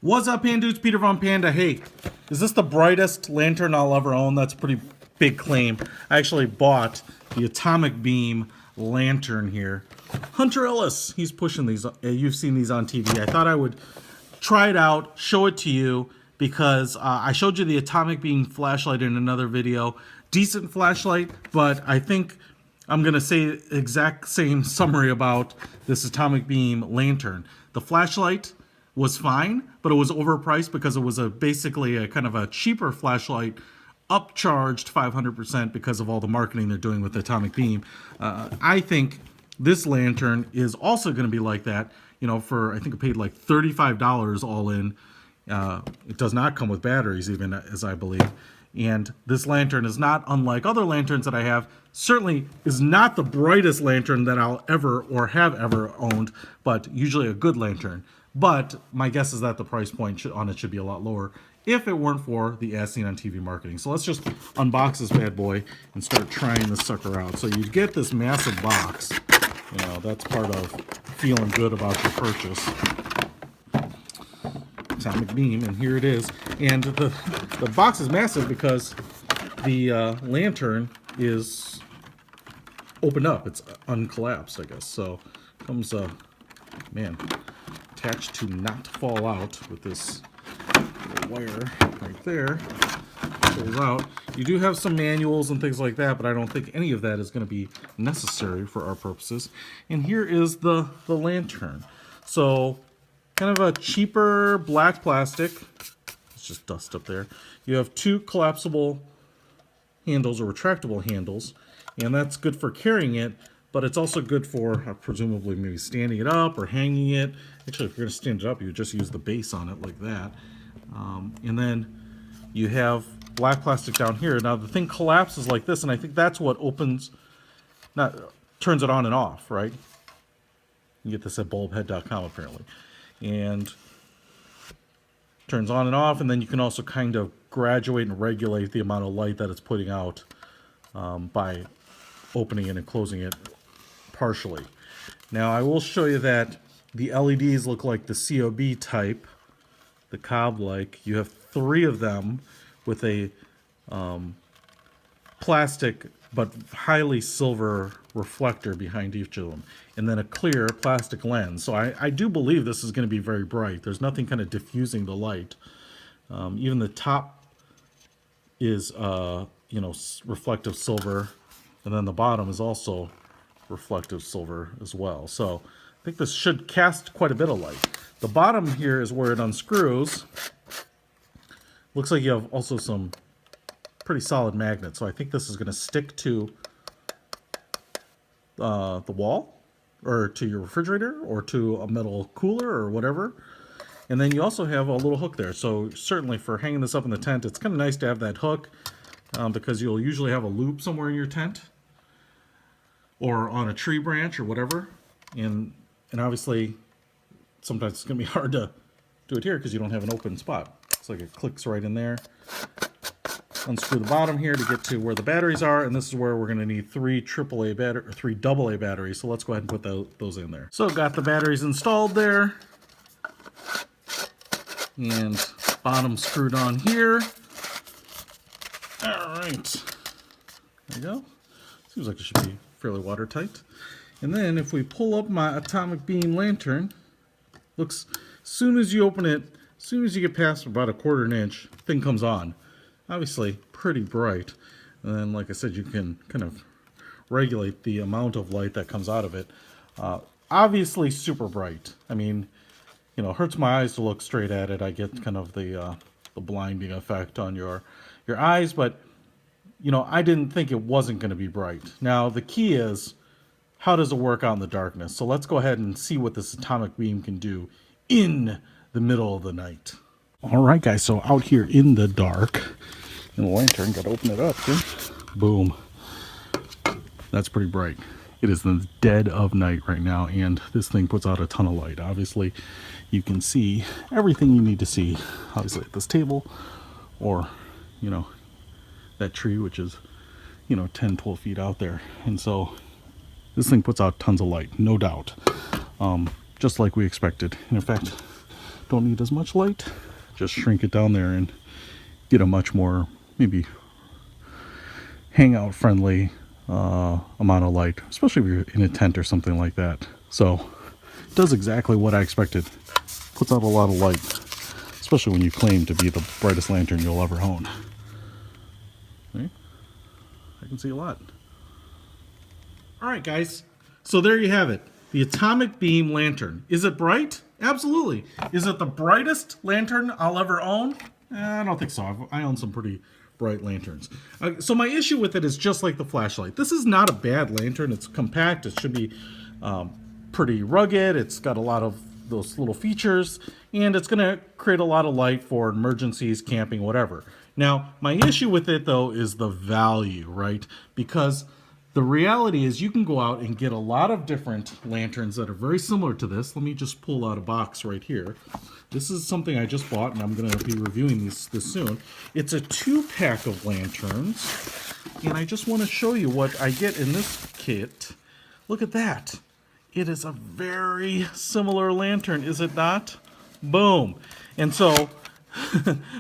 What's up, Panda dudes? Peter von Panda. Hey, is this the brightest lantern I'll ever own? That's a pretty big claim. I actually bought the atomic beam lantern here. Hunter Ellis, he's pushing these. You've seen these on TV. I thought I would try it out, show it to you, because I showed you the atomic beam flashlight in another video. Decent flashlight, but I think I'm going to say exact same summary about this atomic beam lantern. The flashlight was fine, but it was overpriced because it was basically a kind of a cheaper flashlight, upcharged 500% because of all the marketing they're doing with the atomic beam. I think this lantern is also going to be like that. You know, for I think I paid like $35 all in. It does not come with batteries, even, as I believe. And this lantern is not unlike other lanterns that I have. Certainly is not the brightest lantern that I'll ever or have ever owned, but usually a good lantern. But my guess is that the price point on it should be a lot lower if it weren't for the as seen on TV marketing. So let's just unbox this bad boy and start trying this sucker out. So you get this massive box. You know, that's part of feeling good about your purchase. Atomic beam, and here it is. And the box is massive because the lantern is opened up. It's uncollapsed, I guess. So comes man, attached to not fall out with this little wire right there. Pulls out. You do have some manuals and things like that, but I don't think any of that is going to be necessary for our purposes. And here is the lantern. So kind of a cheaper black plastic. It's just dust up there. You have two collapsible handles or retractable handles, and that's good for carrying it, but it's also good for presumably maybe standing it up or hanging it. Actually, if you're going to stand it up, you would just use the base on it like that. And then you have black plastic down here. Now the thing collapses like this, and I think that's what turns it on and off, right? You get this at bulbhead.com apparently. And turns on and off, and then you can also kind of graduate and regulate the amount of light that it's putting out by opening it and closing it partially. Now I will show you that the LEDs look like the COB type, the cob-like. You have 3 of them with a plastic but highly silver reflector behind each of them, and then a clear plastic lens. So I do believe this is going to be very bright. There's nothing kind of diffusing the light. Even the top is you know, reflective silver, and then the bottom is also reflective silver as well. So I think this should cast quite a bit of light. The bottom here is where it unscrews. Looks like you have also some pretty solid magnets, so I think this is going to stick to the wall, or to your refrigerator, or to a metal cooler, or whatever. And then you also have a little hook there, so certainly for hanging this up in the tent, it's kind of nice to have that hook, because you'll usually have a loop somewhere in your tent, or on a tree branch, or whatever. And obviously, sometimes it's going to be hard to do it here because you don't have an open spot. It's like it clicks right in there. Unscrew the bottom here to get to where the batteries are, and this is where we're going to need 3 AAA battery or 3 AA batteries. So let's go ahead and put those in there. So got the batteries installed there, and bottom screwed on here. All right, there you go. Seems like it should be fairly watertight. And then if we pull up my atomic beam lantern, looks, soon as you open it, as soon as you get past about 1/4 inch, thing comes on. Obviously pretty bright, and then like I said, you can kind of regulate the amount of light that comes out of it. Obviously super bright. I mean, you know, it hurts my eyes to look straight at it. I get kind of the blinding effect on your eyes, but you know, I didn't think it wasn't going to be bright. Now the key is, how does it work out in the darkness? So let's go ahead and see what this atomic beam can do in the middle of the night. All right, guys, so out here in the dark, and the lantern, got to open it up here. Boom. That's pretty bright. It is the dead of night right now, and this thing puts out a ton of light. Obviously, you can see everything you need to see, obviously, at this table, or, you know, that tree, which is, you know, 10, 12 feet out there. And so this thing puts out tons of light, no doubt, just like we expected. And in fact, don't need as much light. Just shrink it down there and get a much more maybe hangout friendly amount of light, especially if you're in a tent or something like that. So it does exactly what I expected. Puts out a lot of light, especially when you claim to be the brightest lantern you'll ever own. Okay. I can see a lot. All right, guys. So there you have it. The atomic beam lantern. Is it bright? Absolutely. Is it the brightest lantern I'll ever own? I don't think so. I own some pretty bright lanterns. So my issue with it is just like the flashlight. This is not a bad lantern. It's compact. It should be pretty rugged. It's got a lot of those little features, and it's going to create a lot of light for emergencies, camping, whatever. Now, my issue with it, though, is the value, right? Because the reality is you can go out and get a lot of different lanterns that are very similar to this. Let me just pull out a box right here. This is something I just bought, and I'm going to be reviewing this soon. It's a 2-pack of lanterns, and I just want to show you what I get in this kit. Look at that. It is a very similar lantern, is it not? Boom. And so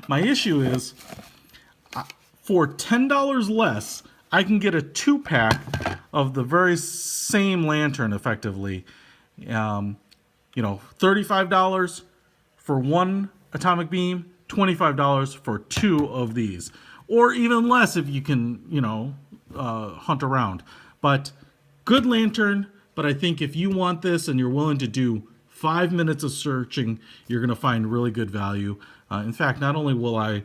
my issue is for $10 less, I can get a 2-pack of the very same lantern effectively. $35 for one atomic beam, $25 for 2 of these. Or even less if you can, hunt around. But good lantern. But I think if you want this and you're willing to do 5 minutes of searching, you're going to find really good value. In fact, not only will I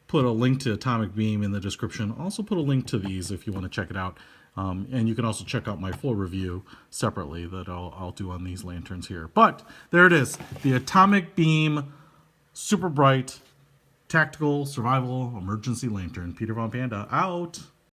put a link to Atomic Beam in the description, I'll also put a link to these if you want to check it out. And you can also check out my full review separately that I'll do on these lanterns here. But there it is, the Atomic Beam Super Bright Tactical Survival Emergency Lantern. Peter Von Panda out.